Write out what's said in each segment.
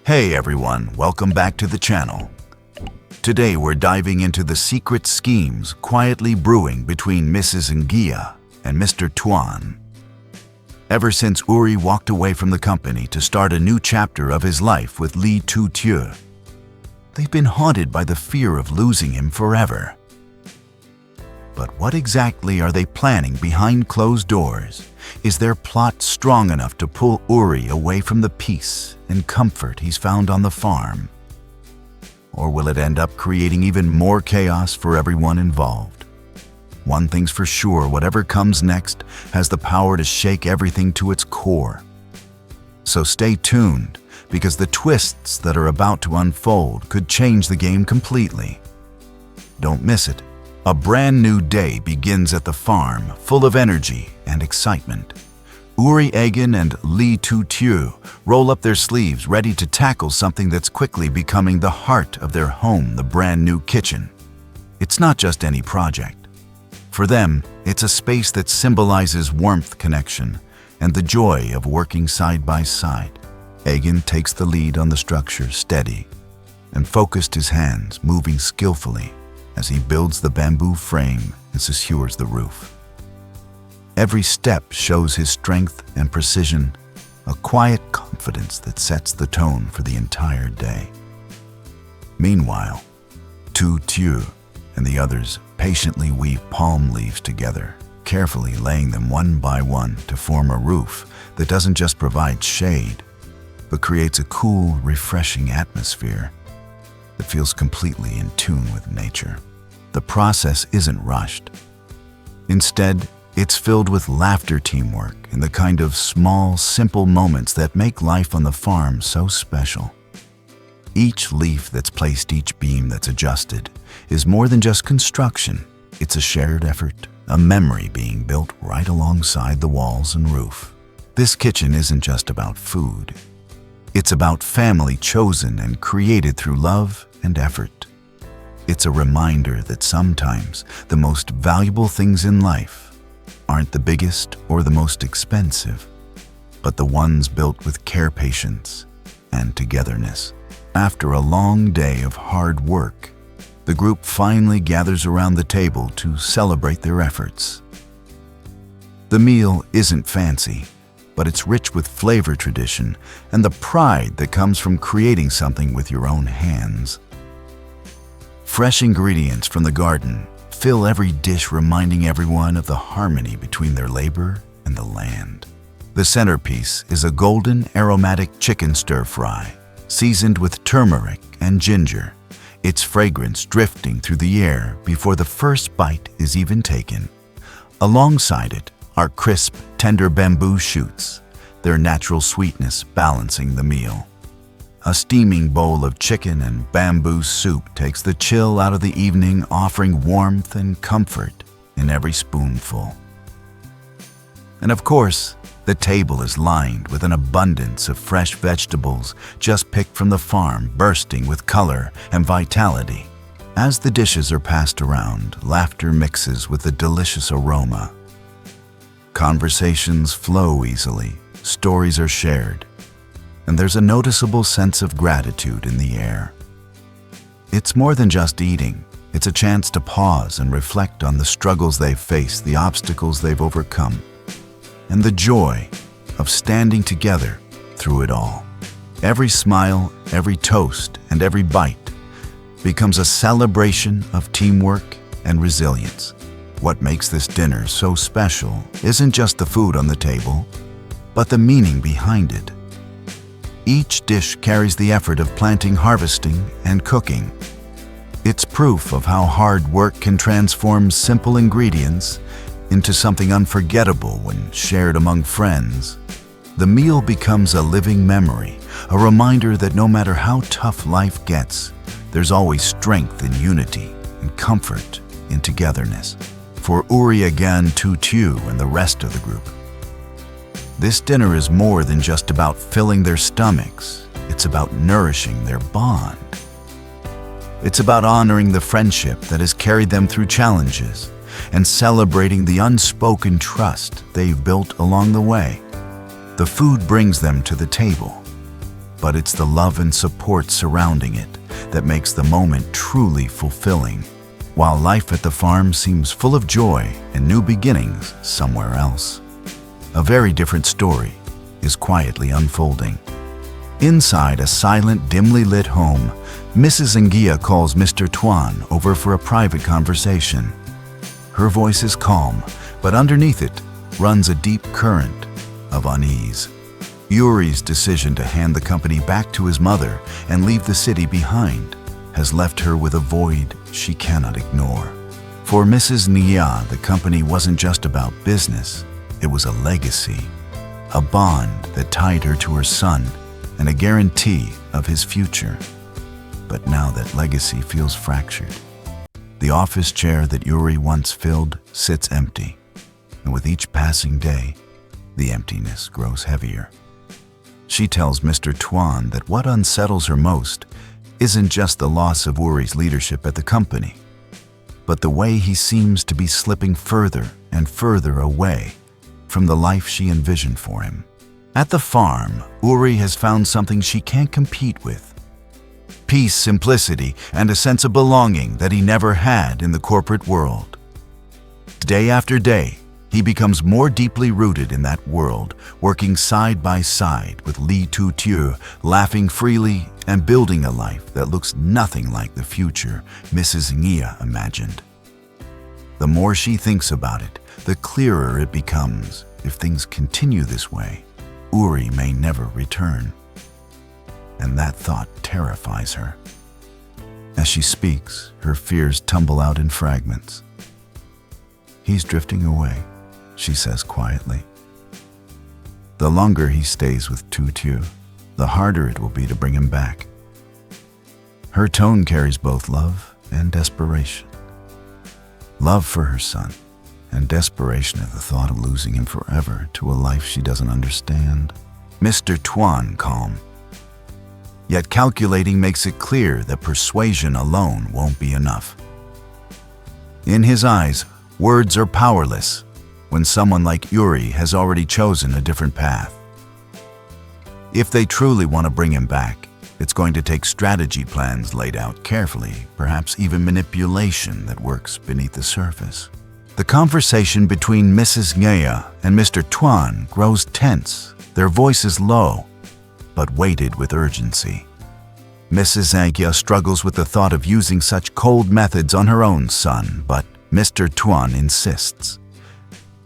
Hey everyone, welcome back to the channel. Today we're diving into the secret schemes quietly brewing between Mrs. Nghĩa and Mr. Tuấn. Ever since Uri walked away from the company to start a new chapter of his life with lytutieu, they've been haunted by the fear of losing him forever. But what exactly are they planning behind closed doors? Is their plot strong enough to pull Uri away from the peace and comfort he's found on the farm? Or will it end up creating even more chaos for everyone involved? One thing's for sure, whatever comes next has the power to shake everything to its core. So stay tuned, because the twists that are about to unfold could change the game completely. Don't miss it. A brand new day begins at the farm, full of energy and excitement. Uri and lytutieu roll up their sleeves, ready to tackle something that's quickly becoming the heart of their home, the brand new kitchen. It's not just any project. For them, it's a space that symbolizes warmth, connection, and the joy of working side by side. Egan takes the lead on the structure, steady and focused, his hands moving skillfully as he builds the bamboo frame and secures the roof. Every step shows his strength and precision, a quiet confidence that sets the tone for the entire day. Meanwhile, Tieu and the others patiently weave palm leaves together, carefully laying them one by one to form a roof that doesn't just provide shade, but creates a cool, refreshing atmosphere that feels completely in tune with nature. The process isn't rushed. Instead, it's filled with laughter, teamwork, and the kind of small, simple moments that make life on the farm so special. Each leaf that's placed, each beam that's adjusted, is more than just construction. It's a shared effort, a memory being built right alongside the walls and roof. This kitchen isn't just about food. It's about family chosen and created through love and effort. It's a reminder that sometimes the most valuable things in life aren't the biggest or the most expensive, but the ones built with care, patience, and togetherness. After a long day of hard work, the group finally gathers around the table to celebrate their efforts. The meal isn't fancy, but it's rich with flavor, tradition, and the pride that comes from creating something with your own hands. Fresh ingredients from the garden fill every dish, reminding everyone of the harmony between their labor and the land. The centerpiece is a golden, aromatic chicken stir-fry, seasoned with turmeric and ginger, its fragrance drifting through the air before the first bite is even taken. Alongside it are crisp, tender bamboo shoots, their natural sweetness balancing the meal. A steaming bowl of chicken and bamboo soup takes the chill out of the evening, offering warmth and comfort in every spoonful. And of course, the table is lined with an abundance of fresh vegetables just picked from the farm, bursting with color and vitality. As the dishes are passed around, laughter mixes with the delicious aroma. Conversations flow easily, stories are shared, and there's a noticeable sense of gratitude in the air. It's more than just eating. It's a chance to pause and reflect on the struggles they've faced, the obstacles they've overcome, and the joy of standing together through it all. Every smile, every toast, and every bite becomes a celebration of teamwork and resilience. What makes this dinner so special isn't just the food on the table, but the meaning behind it. Each dish carries the effort of planting, harvesting, and cooking. It's proof of how hard work can transform simple ingredients into something unforgettable when shared among friends. The meal becomes a living memory, a reminder that no matter how tough life gets, there's always strength in unity and comfort in togetherness. For Uri, Tieu, and the rest of the group, this dinner is more than just about filling their stomachs. It's about nourishing their bond. It's about honoring the friendship that has carried them through challenges and celebrating the unspoken trust they've built along the way. The food brings them to the table, but it's the love and support surrounding it that makes the moment truly fulfilling, while life at the farm seems full of joy and new beginnings somewhere else. A very different story is quietly unfolding. Inside a silent, dimly lit home, Mrs. Nghĩa calls Mr. Tuấn over for a private conversation. Her voice is calm, but underneath it runs a deep current of unease. Yuri's decision to hand the company back to his mother and leave the city behind has left her with a void she cannot ignore. For Mrs. Nghĩa, the company wasn't just about business, it was a legacy, a bond that tied her to her son and a guarantee of his future. But now that legacy feels fractured. The office chair that Yuri once filled sits empty, and with each passing day, the emptiness grows heavier. She tells Mr. Tuấn that what unsettles her most isn't just the loss of Yuri's leadership at the company, but the way he seems to be slipping further and further away from the life she envisioned for him. At the farm, Yuri has found something she can't compete with: peace, simplicity, and a sense of belonging that he never had in the corporate world. Day after day, he becomes more deeply rooted in that world, working side by side with lytutieu, laughing freely and building a life that looks nothing like the future Mrs. Nghĩa imagined. The more she thinks about it, the clearer it becomes. If things continue this way, Yuri may never return. And that thought terrifies her. As she speaks, her fears tumble out in fragments. "He's drifting away," she says quietly. The longer he stays with Tieu, the harder it will be to bring him back. Her tone carries both love and desperation. Love for her son, and desperation at the thought of losing him forever to a life she doesn't understand. Mr. Tuấn, calm, yet calculating, makes it clear that persuasion alone won't be enough. In his eyes, words are powerless when someone like Yuri has already chosen a different path. If they truly want to bring him back, it's going to take strategy plans laid out carefully, perhaps even manipulation that works beneath the surface. The conversation between Mrs. Nghĩa and Mr. Tuấn grows tense, their voices low, but weighted with urgency. Mrs. Nghĩa struggles with the thought of using such cold methods on her own son, but Mr. Tuấn insists.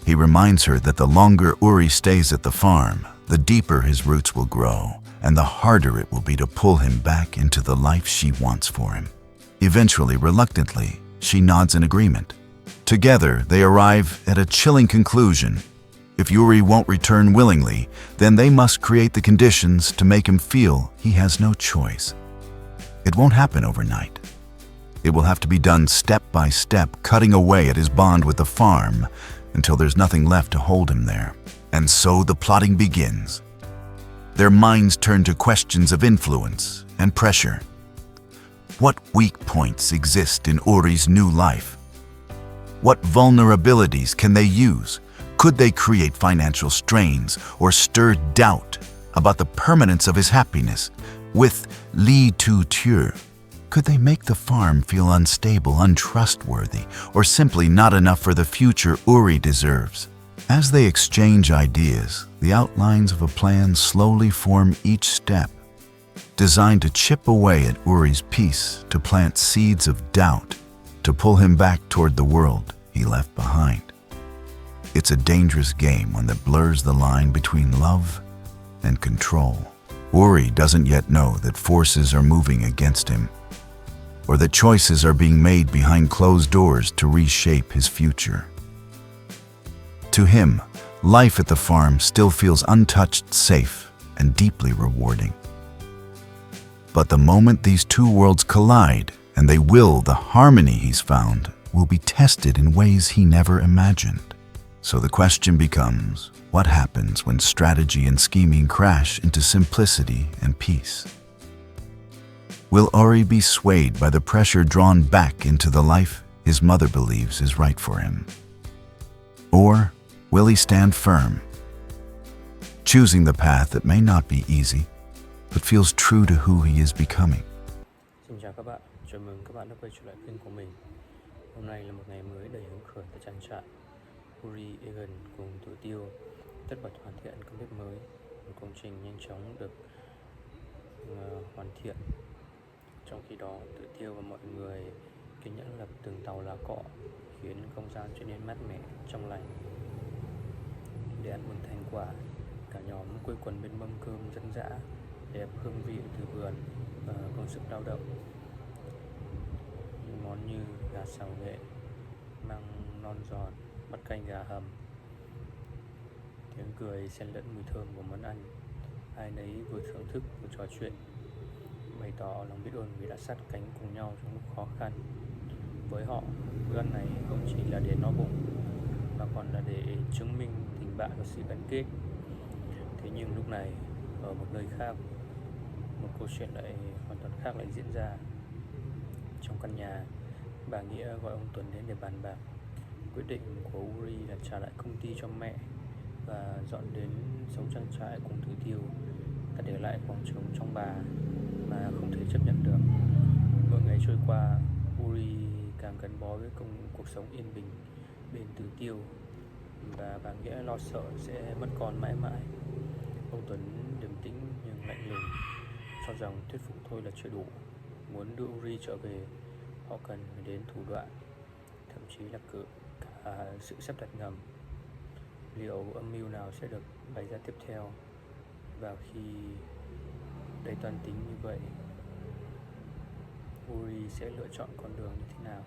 He reminds her that the longer Yuri stays at the farm, the deeper his roots will grow, and the harder it will be to pull him back into the life she wants for him. Eventually, reluctantly, she nods in agreement. Together, they arrive at a chilling conclusion. If Yuri won't return willingly, then they must create the conditions to make him feel he has no choice. It won't happen overnight. It will have to be done step by step, cutting away at his bond with the farm until there's nothing left to hold him there. And so the plotting begins. Their minds turn to questions of influence and pressure. What weak points exist in Yuri's new life? What vulnerabilities can they use? Could they create financial strains or stir doubt about the permanence of his happiness? With lytutieu, could they make the farm feel unstable, untrustworthy, or simply not enough for the future Yuri deserves? As they exchange ideas, the outlines of a plan slowly form each step, designed to chip away at Yuri's peace, to plant seeds of doubt, to pull him back toward the world he left behind. It's a dangerous game, one that blurs the line between love and control. Yuri doesn't yet know that forces are moving against him, or that choices are being made behind closed doors to reshape his future. To him, life at the farm still feels untouched, safe, and deeply rewarding. But the moment these two worlds collide, and they will, the harmony he's found will be tested in ways he never imagined. So the question becomes, what happens when strategy and scheming crash into simplicity and peace? Will Yuri be swayed by the pressure drawn back into the life his mother believes is right for him? Or will he stand firm, choosing the path that may not be easy, but feels true to who he is becoming. Xin chào các bạn, chào mừng các bạn đã quay trở lại kênh của mình. Hôm nay là một ngày mới đầy hứng khởi và trang trại. Uri, Egan cùng tụi Tiêu tất bật hoàn thiện công việc mới. Một công trình nhanh chóng được hoàn thiện. Trong khi đó, tụi Tiêu và mọi người kiên nhẫn lập từng tàu lá cọ, khiến không gian trở nên mát mẻ, trong lành. Để ăn mừng thành quả, cả nhóm quây quần bên mâm cơm dân dã, đẹp hương vị từ vườn và công sức lao động. Những món như gà xào nghệ, măng non giòn, bát canh gà hầm. Tiếng cười xen lẫn mùi thơm của món ăn, ai nấy vừa thưởng thức vừa trò chuyện, bày tỏ lòng biết ơn vì đã sát cánh cùng nhau trong lúc khó khăn. Với họ, bữa ăn này không chỉ là để no bụng, mà còn là để chứng minh tình bạn và sự gắn kết. Thế nhưng lúc này, ở một nơi khác, một câu chuyện lại hoàn toàn khác lại diễn ra. Trong căn nhà, bà Nghĩa gọi ông Tuấn đến để bàn bạc. Quyết định của Uri là trả lại công ty cho mẹ và dọn đến sống trang trại cùng Thứ Tiêu, ta để lại khoảng trống trong bà mà không thể chấp nhận được. Mỗi ngày trôi qua, Uri càng gắn bó với cuộc sống yên bình bên Thứ Tiêu, và bà Nghĩa lo sợ sẽ mất con mãi mãi. Ông Tuấn điềm tĩnh nhưng lạnh lùng, cho rằng thuyết phục thôi là chưa đủ. Muốn đưa Uri trở về, họ cần phải đến thủ đoạn, thậm chí là cả sự sắp đặt ngầm. Liệu âm mưu nào sẽ được bày ra tiếp theo? Và khi đầy toan tính như vậy, Uri sẽ lựa chọn con đường như thế nào?